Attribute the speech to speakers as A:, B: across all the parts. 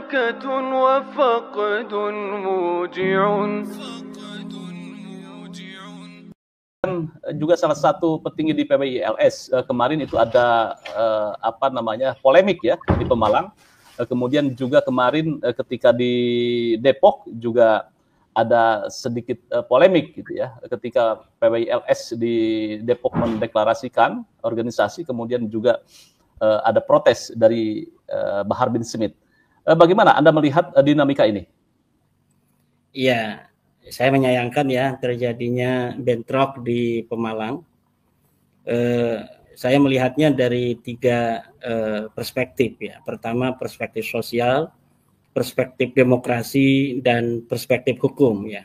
A: بركة وفقد موجع.
B: Juga salah satu petinggi di PBILS kemarin itu ada polemik ya di Pemalang. Kemudian juga kemarin ketika di Depok juga ada sedikit polemik gitu ya, ketika PBILS di Depok mendeklarasikan organisasi, kemudian juga ada protes dari Bahar bin Smith. Bagaimana Anda melihat dinamika ini?
C: Iya, saya menyayangkan ya terjadinya bentrok di Pemalang. Saya melihatnya dari 3 perspektif ya. Pertama, perspektif sosial, perspektif demokrasi, dan perspektif hukum ya.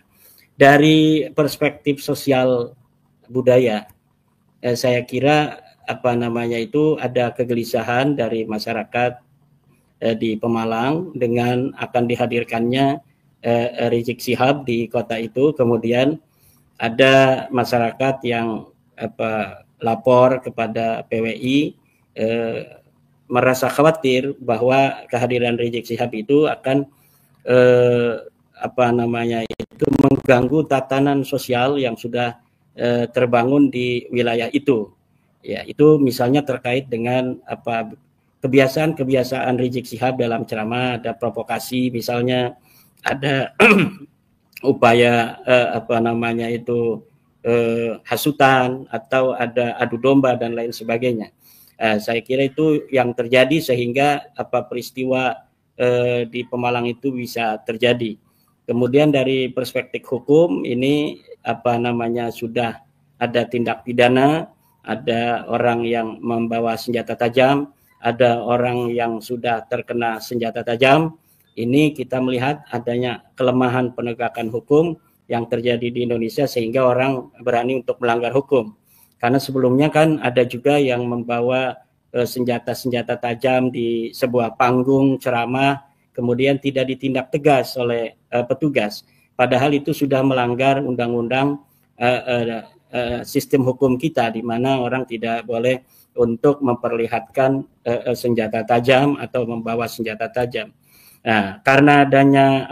C: Dari perspektif sosial budaya, saya kira ada kegelisahan dari masyarakat di Pemalang dengan akan dihadirkannya Rizik Syihab di kota itu. Kemudian ada masyarakat yang lapor kepada PWI merasa khawatir bahwa kehadiran Rizik Syihab itu akan mengganggu tatanan sosial yang sudah terbangun di wilayah itu. Ya, itu misalnya terkait dengan kebiasaan Rizik Syihab dalam ceramah, ada provokasi, misalnya ada upaya hasutan atau ada adu domba dan lain sebagainya. Saya kira itu yang terjadi sehingga peristiwa di Pemalang itu bisa terjadi. Kemudian dari perspektif hukum ini sudah ada tindak pidana, ada orang yang membawa senjata tajam, ada orang yang sudah terkena senjata tajam. Ini kita melihat adanya kelemahan penegakan hukum yang terjadi di Indonesia sehingga orang berani untuk melanggar hukum. Karena sebelumnya kan ada juga yang membawa senjata-senjata tajam di sebuah panggung ceramah, kemudian tidak ditindak tegas oleh petugas. Padahal itu sudah melanggar undang-undang sistem hukum kita, di mana orang tidak boleh untuk memperlihatkan senjata tajam atau membawa senjata tajam. Nah, karena adanya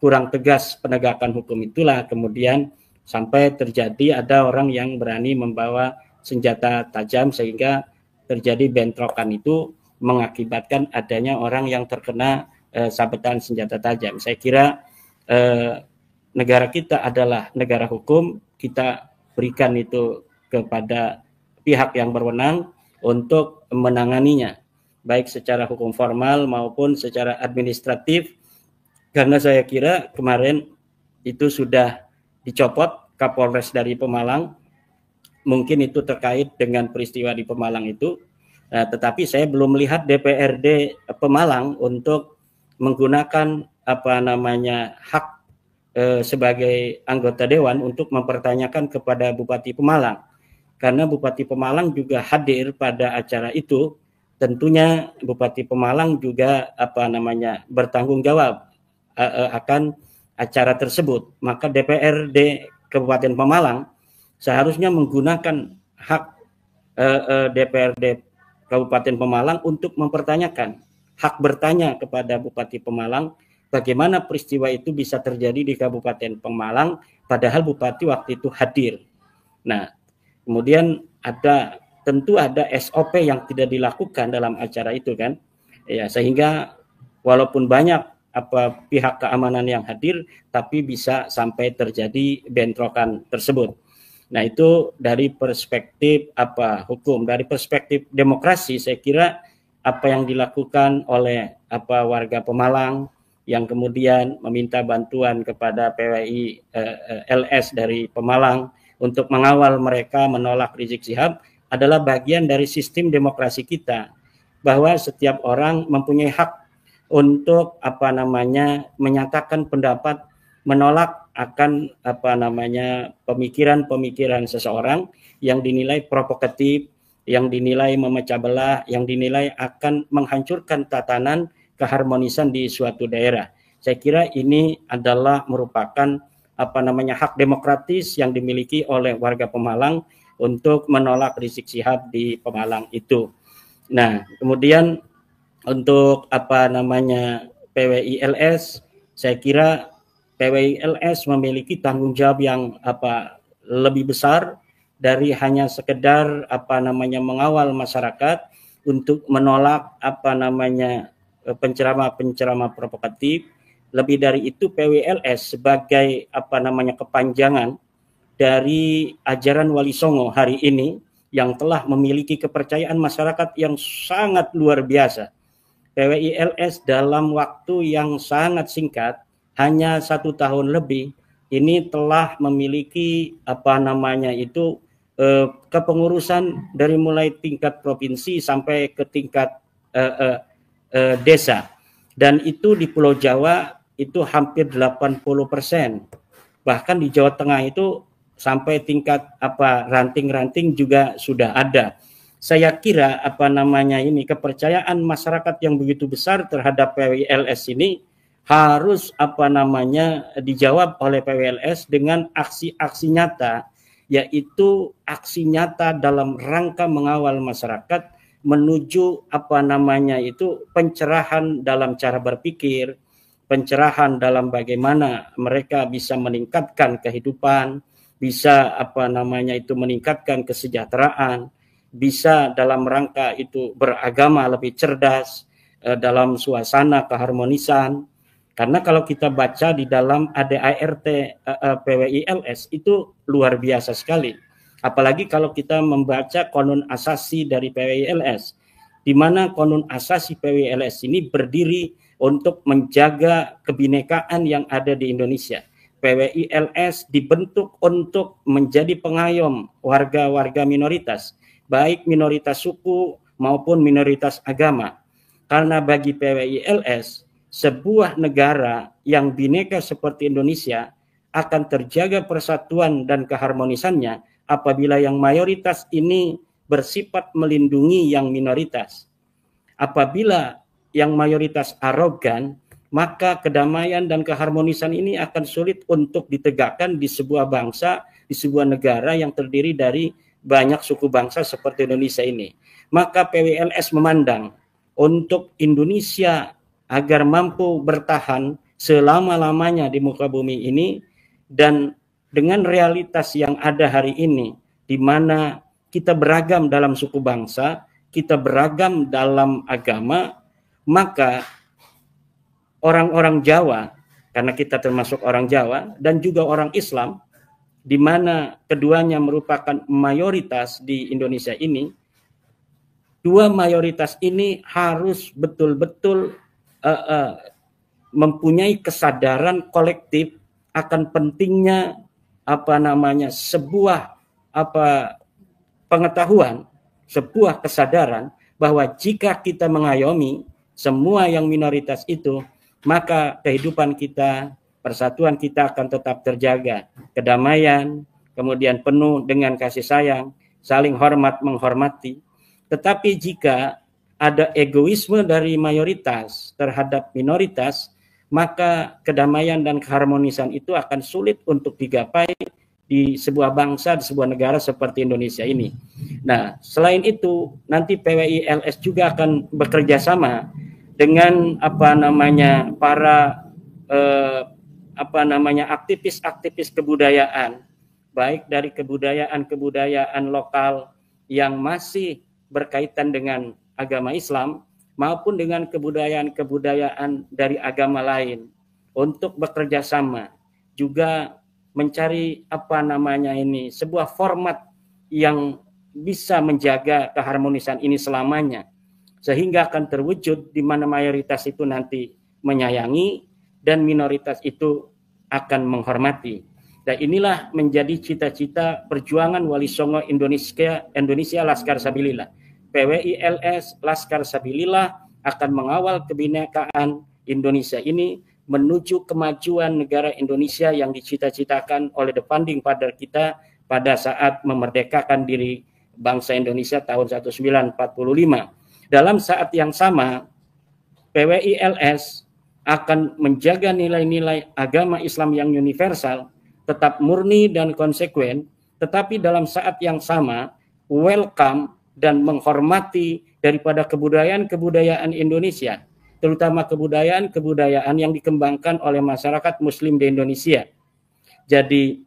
C: kurang tegas penegakan hukum itulah kemudian sampai terjadi ada orang yang berani membawa senjata tajam sehingga terjadi bentrokan itu mengakibatkan adanya orang yang terkena sabetan senjata tajam. Saya kira negara kita adalah negara hukum, kita berikan itu kepada pihak yang berwenang untuk menanganinya, baik secara hukum formal maupun secara administratif, karena saya kira kemarin itu sudah dicopot Kapolres dari Pemalang, mungkin itu terkait dengan peristiwa di Pemalang itu, tetapi saya belum melihat DPRD Pemalang untuk menggunakan hak sebagai anggota dewan untuk mempertanyakan kepada Bupati Pemalang, karena Bupati Pemalang juga hadir pada acara itu. Tentunya Bupati Pemalang juga bertanggung jawab akan acara tersebut. Maka DPRD Kabupaten Pemalang seharusnya menggunakan hak DPRD Kabupaten Pemalang untuk mempertanyakan, hak bertanya kepada Bupati Pemalang bagaimana peristiwa itu bisa terjadi di Kabupaten Pemalang padahal Bupati waktu itu hadir. Nah, kemudian tentu ada SOP yang tidak dilakukan dalam acara itu kan, ya, sehingga walaupun banyak pihak keamanan yang hadir, tapi bisa sampai terjadi bentrokan tersebut. Nah, itu dari perspektif hukum. Dari perspektif demokrasi, saya kira apa yang dilakukan oleh warga Pemalang yang kemudian meminta bantuan kepada PWI LS dari Pemalang untuk mengawal mereka menolak Rizik Syihab adalah bagian dari sistem demokrasi kita, bahwa setiap orang mempunyai hak untuk menyatakan pendapat menolak akan pemikiran-pemikiran seseorang yang dinilai provokatif, yang dinilai memecah belah, yang dinilai akan menghancurkan tatanan keharmonisan di suatu daerah. Saya kira ini adalah merupakan hak demokratis yang dimiliki oleh warga Pemalang untuk menolak Rizik Syihab di Pemalang itu. Nah, kemudian Untuk apa namanya PWILS, saya kira PWILS memiliki tanggung jawab yang lebih besar dari hanya sekedar mengawal masyarakat untuk menolak penceramah-penceramah provokatif. Lebih dari itu, PWILS sebagai kepanjangan dari ajaran Wali Songo hari ini yang telah memiliki kepercayaan masyarakat yang sangat luar biasa. PWILS dalam waktu yang sangat singkat, hanya 1 tahun lebih, ini telah memiliki kepengurusan dari mulai tingkat provinsi sampai ke tingkat desa. Dan itu di Pulau Jawa itu hampir 80%. Bahkan di Jawa Tengah itu sampai tingkat ranting-ranting juga sudah ada. Saya kira kepercayaan masyarakat yang begitu besar terhadap PWILS ini harus dijawab oleh PWILS dengan aksi-aksi nyata, yaitu aksi nyata dalam rangka mengawal masyarakat menuju pencerahan dalam cara berpikir, pencerahan dalam bagaimana mereka bisa meningkatkan kehidupan, bisa meningkatkan kesejahteraan, bisa dalam rangka itu beragama lebih cerdas dalam suasana keharmonisan. Karena kalau kita baca di dalam ADART PWILS itu luar biasa sekali. Apalagi kalau kita membaca konun asasi dari PWILS, di mana konun asasi PWILS ini berdiri untuk menjaga kebinekaan yang ada di Indonesia. PWILS dibentuk untuk menjadi pengayom warga-warga minoritas, baik minoritas suku maupun minoritas agama. Karena bagi PWILS, sebuah negara yang bineka seperti Indonesia akan terjaga persatuan dan keharmonisannya apabila yang mayoritas ini bersifat melindungi yang minoritas. Apabila yang mayoritas arogan, maka kedamaian dan keharmonisan ini akan sulit untuk ditegakkan di sebuah bangsa, di sebuah negara yang terdiri dari banyak suku bangsa seperti Indonesia ini. Maka PWILS memandang untuk Indonesia agar mampu bertahan selama-lamanya di muka bumi ini, dan dengan realitas yang ada hari ini, di mana kita beragam dalam suku bangsa, kita beragam dalam agama, maka orang-orang Jawa, karena kita termasuk orang Jawa, dan juga orang Islam, di mana keduanya merupakan mayoritas di Indonesia ini, dua mayoritas ini harus betul-betul mempunyai kesadaran kolektif akan pentingnya sebuah pengetahuan, sebuah kesadaran bahwa jika kita mengayomi semua yang minoritas itu, maka kehidupan kita, persatuan kita akan tetap terjaga. Kedamaian, kemudian penuh dengan kasih sayang, saling hormat menghormati. Tetapi jika ada egoisme dari mayoritas terhadap minoritas, maka kedamaian dan keharmonisan itu akan sulit untuk digapai di sebuah bangsa, di sebuah negara seperti Indonesia ini. Nah, selain itu, nanti PWILS juga akan bekerja sama dengan para aktivis-aktivis kebudayaan, baik dari kebudayaan lokal yang masih berkaitan dengan agama Islam maupun dengan kebudayaan dari agama lain, untuk bekerja sama juga mencari sebuah format yang bisa menjaga keharmonisan ini selamanya, sehingga akan terwujud di mana mayoritas itu nanti menyayangi dan minoritas itu akan menghormati. Dan inilah menjadi cita-cita perjuangan Wali Songo Indonesia Laskar Sabilillah. PWILS Laskar Sabilillah akan mengawal kebinekaan Indonesia ini menuju kemajuan negara Indonesia yang dicita-citakan oleh The Founding Father kita pada saat memerdekakan diri bangsa Indonesia tahun 1945. Dalam saat yang sama, PWILS akan menjaga nilai-nilai agama Islam yang universal, tetap murni dan konsekuen, tetapi dalam saat yang sama welcome dan menghormati daripada kebudayaan-kebudayaan Indonesia, terutama kebudayaan-kebudayaan yang dikembangkan oleh masyarakat Muslim di Indonesia. Jadi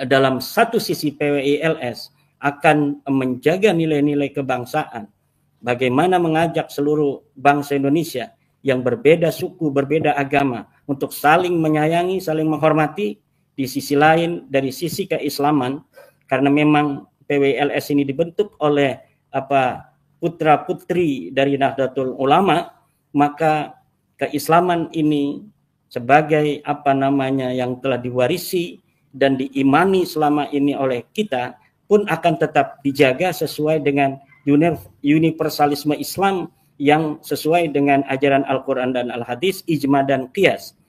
C: dalam satu sisi PWILS akan menjaga nilai-nilai kebangsaan, bagaimana mengajak seluruh bangsa Indonesia yang berbeda suku, berbeda agama untuk saling menyayangi, saling menghormati. Di sisi lain, dari sisi keislaman, karena memang PWILS ini dibentuk oleh putra-putri dari Nahdlatul Ulama, maka keislaman ini sebagai yang telah diwarisi dan diimani selama ini oleh kita pun akan tetap dijaga sesuai dengan universalisme Islam yang sesuai dengan ajaran Al-Quran dan Al-Hadis, ijma dan qiyas.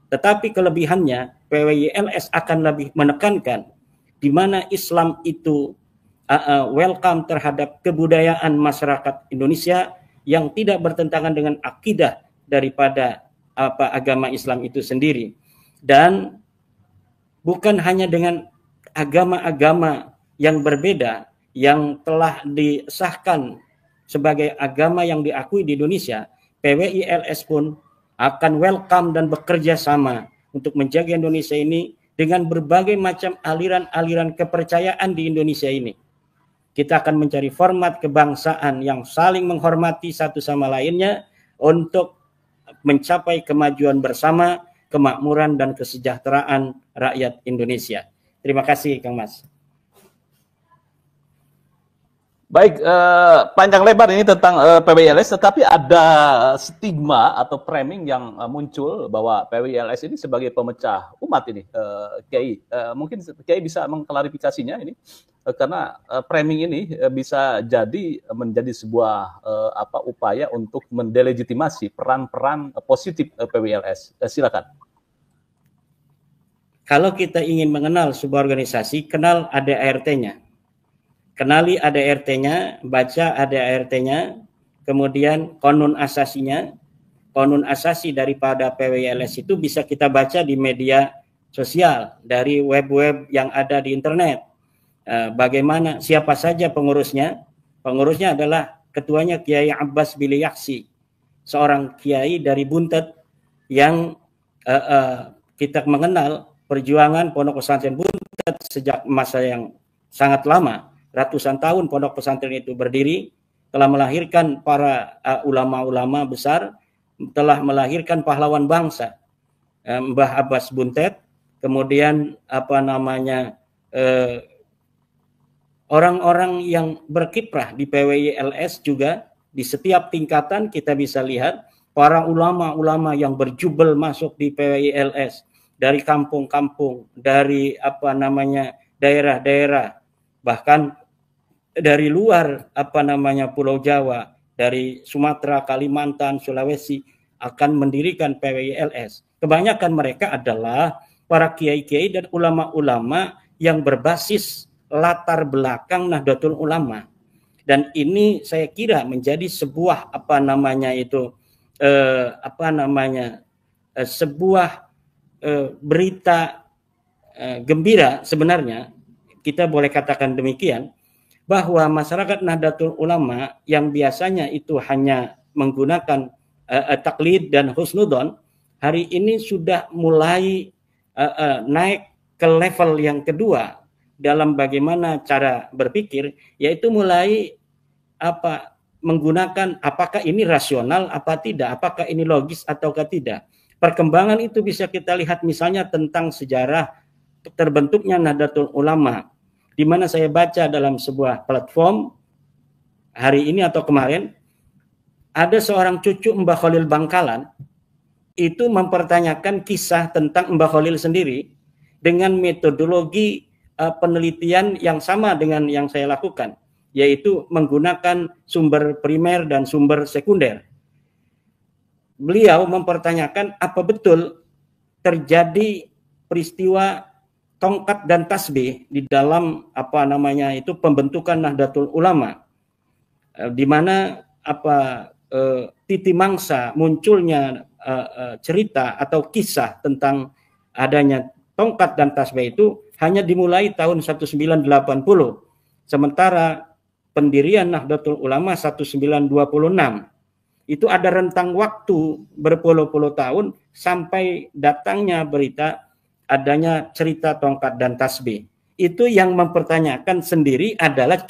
C: Tetapi kelebihannya PWILS akan lebih menekankan di mana Islam itu welcome terhadap kebudayaan masyarakat Indonesia yang tidak bertentangan dengan akidah daripada agama Islam itu sendiri. Dan bukan hanya dengan agama-agama yang berbeda yang telah disahkan sebagai agama yang diakui di Indonesia, PWILS pun akan welcome dan bekerja sama untuk menjaga Indonesia ini dengan berbagai macam aliran-aliran kepercayaan di Indonesia ini. Kita akan mencari format kebangsaan yang saling menghormati satu sama lainnya untuk mencapai kemajuan bersama, kemakmuran dan kesejahteraan rakyat Indonesia. Terima kasih, Kang Mas.
B: Baik, panjang lebar ini tentang PWILS, tetapi ada stigma atau framing yang muncul bahwa PWILS ini sebagai pemecah umat ini, Kiai. Mungkin Kiai bisa mengklarifikasinya ini, karena framing ini bisa jadi menjadi sebuah upaya untuk mendelegitimasi peran-peran positif PWILS. Silakan.
C: Kalau kita ingin mengenal sebuah organisasi, kenal ADART-nya. Kenali ADART-nya, baca ADART-nya, kemudian konun asasinya. Konun asasi daripada PWILS itu bisa kita baca di media sosial, dari web-web yang ada di internet. Bagaimana, siapa saja pengurusnya? Pengurusnya adalah ketuanya Kiai Abbas Biliyaksi, seorang kiai dari Buntet yang kita mengenal perjuangan Pondok Pesantren Buntet sejak masa yang sangat lama. Ratusan tahun pondok pesantren itu berdiri, telah melahirkan para ulama-ulama besar, telah melahirkan pahlawan bangsa, Mbah Abbas Buntet, kemudian orang-orang yang berkiprah di PWILS juga di setiap tingkatan kita bisa lihat para ulama-ulama yang berjubel masuk di PWILS dari kampung-kampung, dari daerah-daerah, bahkan dari luar Pulau Jawa, dari Sumatera, Kalimantan, Sulawesi akan mendirikan PWILS. Kebanyakan mereka adalah para kiai-kiai dan ulama-ulama yang berbasis latar belakang Nahdlatul Ulama. Dan ini saya kira menjadi sebuah sebuah berita gembira sebenarnya, kita boleh katakan demikian, bahwa masyarakat Nahdlatul Ulama yang biasanya itu hanya menggunakan taklid dan husnudon, hari ini sudah mulai naik ke level yang kedua dalam bagaimana cara berpikir, yaitu mulai menggunakan apakah ini rasional apa tidak, apakah ini logis ataukah tidak. Perkembangan itu bisa kita lihat misalnya tentang sejarah terbentuknya Nahdlatul Ulama, di mana saya baca dalam sebuah platform hari ini atau kemarin, ada seorang cucu Mbah Khalil Bangkalan itu mempertanyakan kisah tentang Mbah Khalil sendiri dengan metodologi penelitian yang sama dengan yang saya lakukan, yaitu menggunakan sumber primer dan sumber sekunder. Beliau mempertanyakan apa betul terjadi peristiwa tongkat dan tasbih di dalam pembentukan Nahdlatul Ulama, di mana titi mangsa munculnya cerita atau kisah tentang adanya tongkat dan tasbih itu hanya dimulai tahun 1980, sementara pendirian Nahdlatul Ulama 1926 itu ada rentang waktu berpuluh-puluh tahun sampai datangnya berita adanya cerita tongkat dan tasbih. Itu yang mempertanyakan sendiri adalah